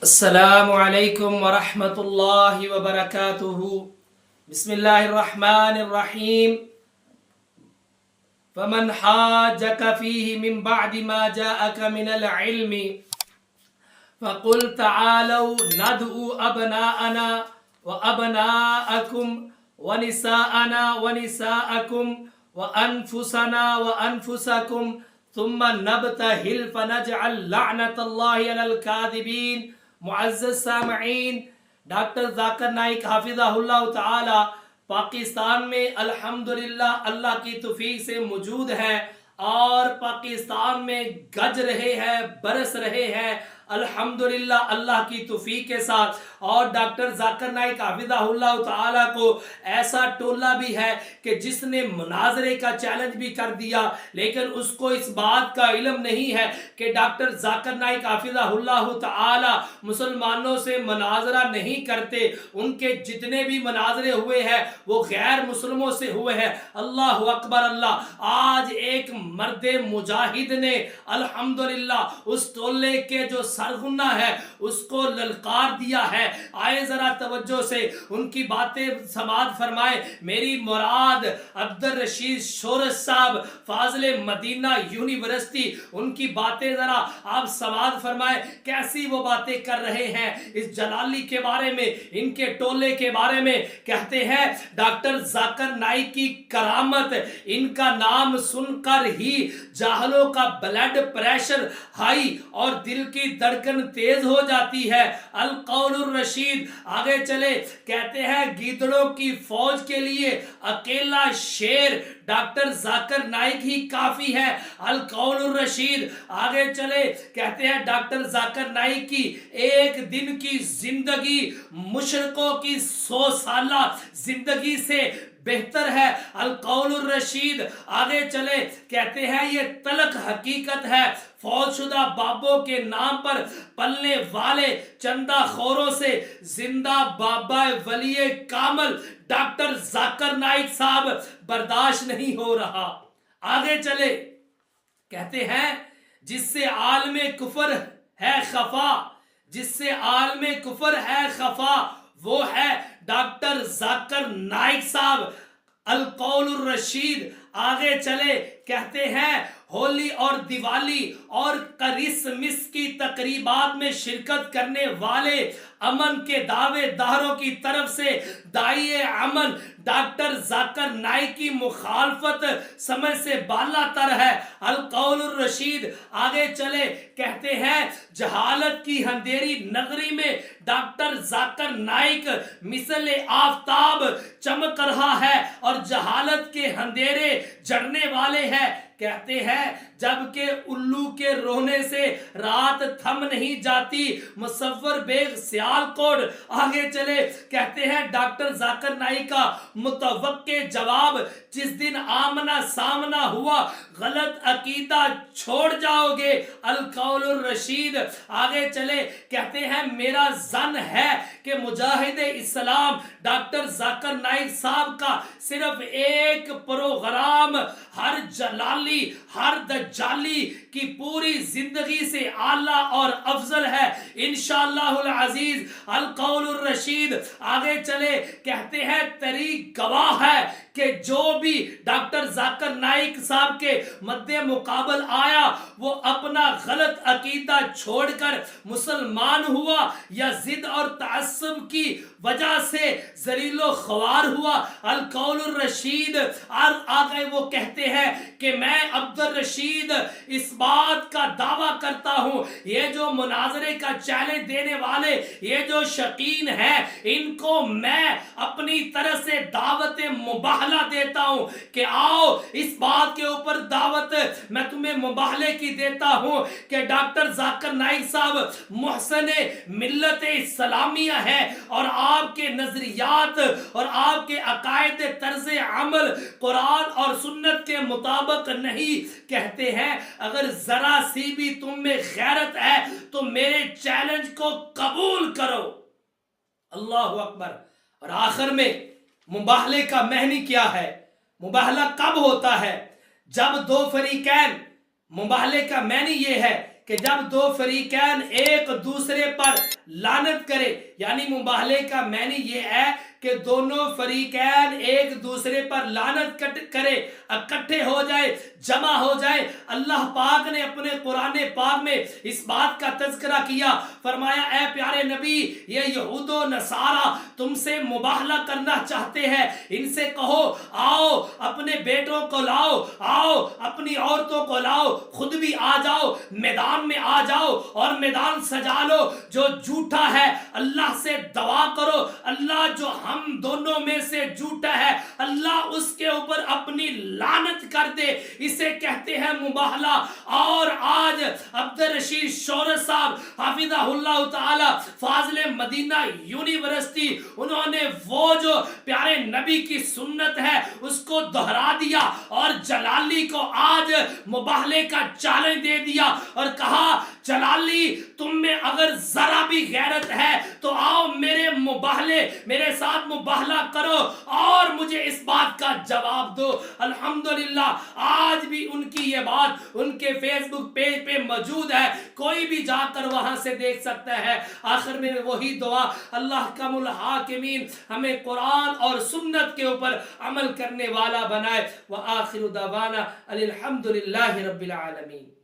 السلام علیکم ورحمۃ اللہ وبرکاتہ۔ بسم اللہ الرحمن الرحیم۔ فمن حاجک فیہ من بعد ما جاءک من العلم فقل تعالوا ندعو ابناءنا وابناءکم ونساءنا ونساءکم وانفسنا وانفسکم ثم نبتہل فنجعل لعنت اللہ علی الکاذبین۔ معزز سامعین، ڈاکٹر ذاکر نائک حافظہ اللہ تعالی پاکستان میں الحمدللہ اللہ کی توفیق سے موجود ہیں اور پاکستان میں گج رہے ہیں، برس رہے ہیں الحمدللہ اللہ کی توفیق کے ساتھ۔ اور ڈاکٹر ذاکر نائک حافظہ اللہ تعالی کو ایسا ٹولہ بھی ہے کہ جس نے مناظرے کا چیلنج بھی کر دیا، لیکن اس کو اس بات کا علم نہیں ہے کہ ڈاکٹر ذاکر نائک حافظہ اللہ تعالی مسلمانوں سے مناظرہ نہیں کرتے۔ ان کے جتنے بھی مناظرے ہوئے ہیں وہ غیر مسلموں سے ہوئے ہیں۔ اللہ اکبر اللہ۔ آج ایک مرد مجاہد نے الحمدللہ اس ٹولے کے جو سرغنہ ہے اس کو للکار دیا ہے۔ آئے ذرا توجہ سے ان کی باتیں سماعت فرمائیں۔ میری مراد عبدالرشید شورش صاحب فاضل مدینہ یونیورسٹی، ان کی باتیں ذرا آپ سماعت فرمائیں۔ کیسی وہ باتیں کر رہے ہیں اس جلالی کے بارے میں، ان کے ٹولے کے بارے میں۔ کہتے ہیں ڈاکٹر ذاکر نائک کی کرامت، ان کا نام سن کر ہی جاہلوں کا بلڈ پریشر ہائی اور دل کی دھڑکن تیز ہو جاتی ہے۔ القول الرشید آگے چلے، کہتے ہیں گیدڑوں کی فوج کے لیے اکیلا شیر ڈاکٹر ذاکر نائک ہی کافی ہے۔ القول الرشید آگے چلے، کہتے ہیں ڈاکٹر ذاکر نائک کی ایک دن کی زندگی مشرکوں کی 100 سالہ زندگی سے بہتر ہے۔ القول الرشید آگے چلے، کہتے ہیں یہ تلخ حقیقت ہے، فوج شدہ بابوں کے نام پر پلنے والے چندہ خوروں سے زندہ بابا ولی کامل ڈاکٹر ذاکر نائک صاحب برداشت نہیں ہو رہا۔ آگے چلے، کہتے ہیں جس سے عالم کفر ہے خفا، جس سے عالم کفر ہے خفا وہ ہے ڈاکٹر ذاکر نائک صاحب۔ القول الرشید آگے چلے، کہتے ہیں ہولی اور دیوالی اور کرسمس کی تقریبات میں شرکت کرنے والے امن کے دعوے داروں کی طرف سے داعی امن ڈاکٹر ذاکر نائک کی مخالفت سمجھ سے بالا تر ہے۔ القول الرشید آگے چلے، کہتے ہیں جہالت کی اندھیری نگری میں ڈاکٹر ذاکر نائک مثل آفتاب چمک رہا ہے اور جہالت کے اندھیرے جڑنے والے ہیں۔ کہتے ہیں جبکہ الو کے رونے سے رات تھم نہیں جاتی، مصور بیگ سیال کوٹ۔ آگے چلے، کہتے ہیں ڈاکٹر ذاکر نائک کا متوقع جواب جس دن آمنا سامنا ہوا غلط عقیدہ چھوڑ جاؤ گے۔ القول الرشید آگے چلے، کہتے ہیں میرا ظن ہے کہ مجاہد اسلام ڈاکٹر ذاکر نائک صاحب کا صرف ایک پروگرام ہر جلالی ہر دجالی کی پوری زندگی سے اعلیٰ اور افضل ہے انشاءاللہ العزیز۔ القول الرشید آگے چلے، کہتے ہیں طریق گواہ ہے کہ جو بھی ڈاکٹر ذاکر نائک صاحب کے مد مقابل آیا وہ اپنا غلط عقیدہ چھوڑ کر مسلمان ہوا یا ضد اور تعصب کی وجہ سے ذلیل و خوار ہوا۔ القول الرشید آگے وہ کہتے ہیں کہ میں عبدالرشید اس بات کا دعویٰ کرتا ہوں یہ جو مناظرے کا چیلنج دینے والے یہ جو شقین ہیں ان کو میں اپنی طرف سے دعوت مباہلہ دیتا ہوں کہ آؤ اس بات کے اوپر دعوت میں تمہیں مباہلے کی دیتا ہوں کہ ڈاکٹر ذاکر نائک صاحب محسن ملت اسلامیہ ہے اور آپ کے نظریات اور آپ کے عقائد طرز عمل قرآن اور سنت کے مطابق نہیں۔ کہتے ہیں اگر ذرا سی بھی تم میں غیرت ہے تو میرے چیلنج کو قبول کرو۔ اللہ اکبر۔ اور آخر میں مباہلے کا معنی کیا ہے؟ مباہلہ کب ہوتا ہے؟ جب دو فریقین، مباہلے کا معنی یہ ہے کہ جب دو فریقین ایک دوسرے پر لعنت کرے. یعنی مباہلے کا معنی یہ ہے کہ دونوں فریقین ایک دوسرے پر لعنت کرے، اکٹھے ہو جائے، جمع ہو جائے. اللہ پاک نے اپنے قرآن پاک میں اس بات کا تذکرہ کیا، فرمایا اے پیارے نبی یہ یہود و نصارہ تم سے مباہلہ کرنا چاہتے ہیں، ان سے کہو آؤ اپنے بیٹوں کو لاؤ، آؤ اپنی عورتوں کو لاؤ، خود بھی آ جاؤ، میدان میں آ جاؤ اور میدان سجا لو. جو جھوٹا ہے اللہ سے دعا کرو، اللہ جو ہم دونوں میں سے جھوٹا ہے اللہ اس کے اوپر اپنی لعنت کر دے. اسے کہتے ہیں مباہلہ. اور آج عبدالرشید شورش صاحب حافظہ اللہ تعالی فاضل مدینہ یونیورسٹی، انہوں نے وہ جو پیارے نبی کی سنت ہے اس کو دہرا دیا اور جلالی کو آج مباہلے کا چیلنج دے دیا اور کہا جلالی تم میں اگر ذرا بھی غیرت ہے تو آؤ میرے ساتھ مباہلہ کرو اور مجھے اس بات کا جواب دو. الحمدللہ آج بھی ان کی یہ بات ان کے فیس بک پیج پہ موجود ہے، کوئی بھی جا کر وہاں سے دیکھ سکتا ہے. آخر میں وہی دعا، اللہ کم الحاکمین ہمیں قرآن اور سنت کے اوپر عمل کرنے والا بنائے. وآخر دعوانا الحمدللہ رب العالمین.